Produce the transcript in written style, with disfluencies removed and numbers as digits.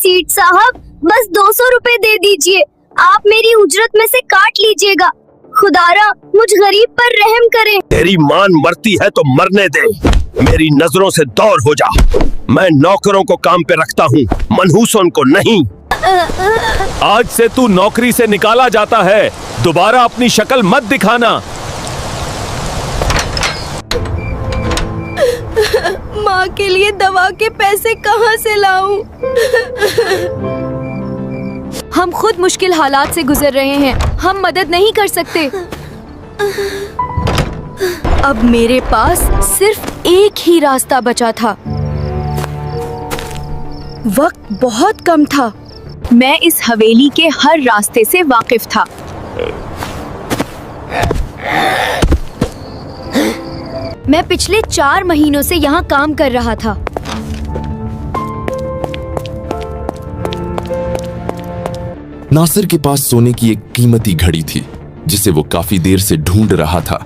Seat साहब, बस 200 रुपए दे दीजिए। आप मेरी उजरत में से काट लीजिएगा। खुदारा मुझ गरीब पर रहम करें। तेरी मान मरती है तो मरने दे, मेरी नजरों से दूर हो जा। मैं नौकरों को काम पे रखता हूँ, मनहूसों को नहीं। आज से तू नौकरी से निकाला जाता है, दोबारा अपनी शक्ल मत दिखाना। माँ के लिए दवा के पैसे कहाँ से लाऊं? हम खुद मुश्किल हालात से गुजर रहे हैं, हम मदद नहीं कर सकते। अब मेरे पास सिर्फ एक ही रास्ता बचा था। वक्त बहुत कम था। मैं इस हवेली के हर रास्ते से वाकिफ था। मैं पिछले 4 महीनों से यहाँ काम कर रहा था। नासिर के पास सोने की एक कीमती घड़ी थी जिसे वो काफी देर से ढूंढ रहा था।